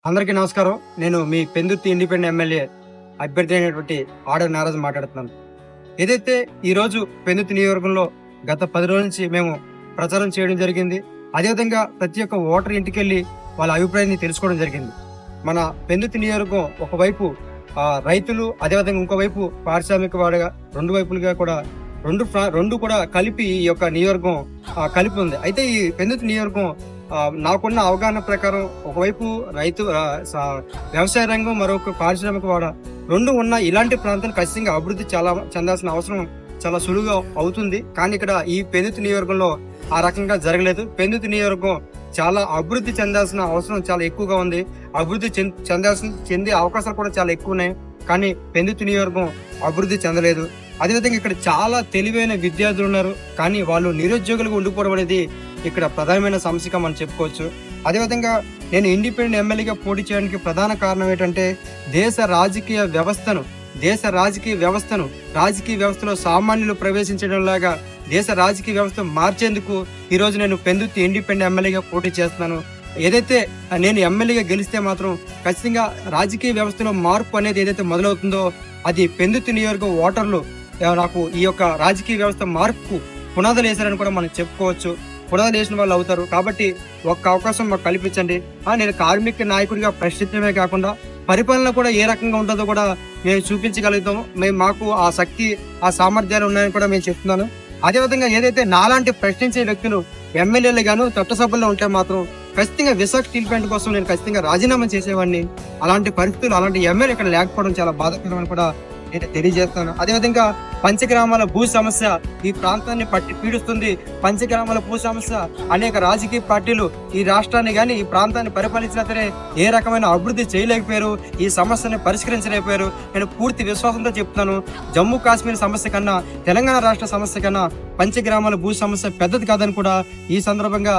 అందరికీ నమస్కారం. నేను మీ పెందుర్తి ఇండిపెండెంట్ ఎమ్మెల్యే అభ్యర్థి అయినటువంటి ఆర్డర్ నారాజు మాట్లాడుతున్నాను. ఏదైతే ఈ రోజు పెందుర్తి నియోజకవర్గంలో గత 10 రోజుల నుంచి మేము ప్రచారం చేయడం జరిగింది. అదేవిధంగా ప్రతి ఒక్క ఓటర్ ఇంటికెళ్ళి వాళ్ళ అభిప్రాయాన్ని తెలుసుకోవడం జరిగింది. మన పెందుర్తి నియోజకవర్గం ఒకవైపు రైతులు, అదేవిధంగా ఇంకోవైపు పారిశ్రామిక వాడగా రెండు వైపులుగా కూడా రెండు కూడా కలిపి ఈ యొక్క నియోజకవర్గం కలిపి ఉంది. అయితే ఈ పెందుర్తి నియోజకవర్గం నాకున్న అవగాహన ప్రకారం ఒకవైపు రైతు వ్యవసాయ రంగం, మరొక పారిశ్రామిక వాడ రెండు ఉన్న ఇలాంటి ప్రాంతాలు ఖచ్చితంగా అభివృద్ధి చెందాల్సిన అవసరం చాలా సులువుగా అవుతుంది. కానీ ఇక్కడ ఈ పెందుర్తి నియోజకవర్గంలో ఆ రకంగా జరగలేదు. పెందుర్తి నియోజకవర్గం చాలా అభివృద్ధి చెందాల్సిన అవసరం చాలా ఎక్కువగా ఉంది. అభివృద్ధి చెందే అవకాశాలు కూడా చాలా ఎక్కువ ఉన్నాయి. కానీ పెందుర్తి నియోజకవర్గం అభివృద్ధి చెందలేదు. అదేవిధంగా ఇక్కడ చాలా తెలివైన విద్యార్థులు ఉన్నారు, కానీ వాళ్ళు నిరుద్యోగులుగా ఉండిపోవడం అనేది ఇక్కడ ప్రధానమైన సమస్యగా మనం చెప్పుకోవచ్చు. అదేవిధంగా నేను ఇండిపెండెంట్ ఎమ్మెల్యేగా పోటీ చేయడానికి ప్రధాన కారణం ఏంటంటే దేశ రాజకీయ వ్యవస్థలో సామాన్యులు ప్రవేశించడం లాగా దేశ రాజకీయ వ్యవస్థ మార్చేందుకు ఈరోజు నేను పెందుర్తి ఇండిపెండెంట్ ఎమ్మెల్యేగా పోటీ చేస్తున్నాను. ఏదైతే నేను ఎమ్మెల్యేగా గెలిస్తే మాత్రం ఖచ్చితంగా రాజకీయ వ్యవస్థలో మార్పు అనేది ఏదైతే మొదలవుతుందో అది పెందుర్తి నియోజకవర్గ ఓటర్లు నాకు ఈ యొక్క రాజకీయ వ్యవస్థ మార్పుకు పునాదులు వేశారని కూడా మనం చెప్పుకోవచ్చు. పునాదులు వేసిన వాళ్ళు అవుతారు. కాబట్టి ఒక్క అవకాశం మాకు కల్పించండి. నేను కార్మిక నాయకుడిగా ప్రశ్నించడమే కాకుండా పరిపాలన కూడా ఏ రకంగా ఉంటుందో కూడా మేము చూపించగలుగుతాము. మాకు ఆ శక్తి, ఆ సామర్థ్యాలు ఉన్నాయని కూడా మేము చెప్తున్నాను. అదేవిధంగా ఏదైతే నాలాంటి ప్రశ్నించే వ్యక్తులు ఎమ్మెల్యేలు గాను చట్టసభల్లో ఉంటే మాత్రం ఖచ్చితంగా విశాఖ స్టీల్ ప్లాంట్ కోసం నేను ఖచ్చితంగా రాజీనామా చేసేవాడిని. అలాంటి పరిస్థితులు, అలాంటి ఎమ్మెల్యే ఇక్కడ లేకపోవడం చాలా బాధాకరమని కూడా నేను తెలియజేస్తాను. అదేవిధంగా పంచగ్రామాల భూ సమస్య ఈ ప్రాంతాన్ని పీడిస్తుంది. పంచగ్రామాల భూ సమస్య అనేక రాజకీయ పార్టీలు ఈ రాష్ట్రాన్ని కానీ ఈ ప్రాంతాన్ని పరిపాలించినా సరే ఏ రకమైన అభివృద్ధి చేయలేకపోయారు, ఈ సమస్యని పరిష్కరించలేకపోయారు. నేను పూర్తి విశ్వాసంతో చెప్తున్నాను, జమ్మూ కాశ్మీర్ సమస్య కన్నా, తెలంగాణ రాష్ట్ర సమస్య కన్నా పంచగ్రామాల భూ సమస్య పెద్దది కాదని కూడా ఈ సందర్భంగా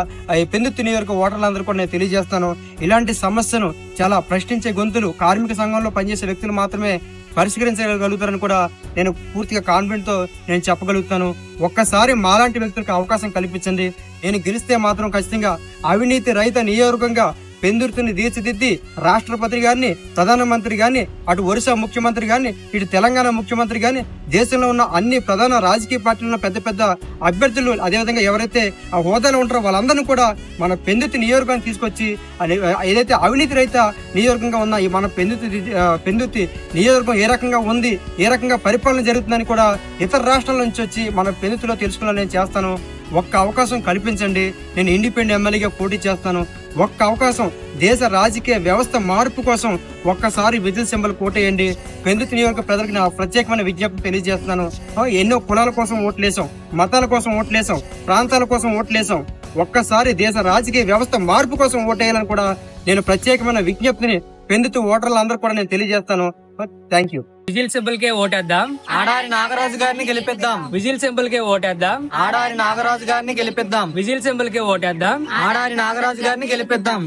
పెందుర్తి నియోజకవర్గ ఓటర్లందరూ కూడా నేను తెలియజేస్తాను. ఇలాంటి సమస్యను చాలా ప్రశ్నించే గొంతులు, కార్మిక సంఘంలో పనిచేసే వ్యక్తులు మాత్రమే పరిష్కరించగలుగుతారని కూడా నేను పూర్తిగా కాన్ఫిడెంట్ తో నేను చెప్పగలుగుతాను. ఒక్కసారి మాలాంటి వ్యక్తులకు అవకాశం కల్పించండి. నేను గెలిస్తే మాత్రం ఖచ్చితంగా అవినీతి రహిత నియోజకవర్గంగా పెందుర్తిని తీర్చిదిద్ది రాష్ట్రపతి గారిని, ప్రధానమంత్రి గారిని, అటు ఒరిస్సా ముఖ్యమంత్రి గారిని, ఇటు తెలంగాణ ముఖ్యమంత్రి గారిని, దేశంలో ఉన్న అన్ని ప్రధాన రాజకీయ పార్టీల పెద్ద పెద్ద అభ్యర్థులు, అదేవిధంగా ఎవరైతే ఆ హోదాలో ఉంటారో వాళ్ళందరినీ కూడా మన పెందుర్తి నియోజకవర్గాన్ని తీసుకొచ్చి ఏదైతే అవినీతి రహిత నియోజకవర్గంగా ఉన్న ఈ మన పెందుర్తి నియోజకవర్గం ఏ రకంగా ఉంది, ఏ రకంగా పరిపాలన జరుగుతుందని కూడా ఇతర రాష్ట్రాల నుంచి వచ్చి మన పెందుర్తిలో తెలుసుకున్నా నేను చేస్తాను. ఒక్క అవకాశం కల్పించండి. నేను ఇండిపెండెంట్ ఎమ్మెల్యేగా పోటీ చేస్తాను. ఒక్క అవకాశం, దేశ రాజకీయ వ్యవస్థ మార్పు కోసం ఒక్కసారి విజిల్ సింబల్ కోటేయండి. పెందుర్తి నియోజక ప్రజలకు నా ప్రత్యేకమైన విజ్ఞప్తి తెలియజేస్తున్నాను. ఎన్నో కులాల కోసం ఓట్లేసాం, మతాల కోసం ఓట్లేసాం, ప్రాంతాల కోసం ఓట్లేసాం. ఒక్కసారి దేశ రాజకీయ వ్యవస్థ మార్పు కోసం ఓటేయాలని కూడా నేను ప్రత్యేకమైన విజ్ఞప్తిని పెందుర్తి ఓటర్లందరూ కూడా నేను తెలియజేస్తాను. Thank you. విజిల్ సింబల్ కే ఓటేద్దాం. ఆడారి నాగరాజు గారిని గెలిపిద్దాం. విజిల్ సింబల్ కే ఓటేద్దాం. ఆడారి నాగరాజు గారిని గెలిపిద్దాం. విజిల్ సింబల్ కే ఓటేద్దాం. ఆడారి నాగరాజు గారిని గెలిపిద్దాం.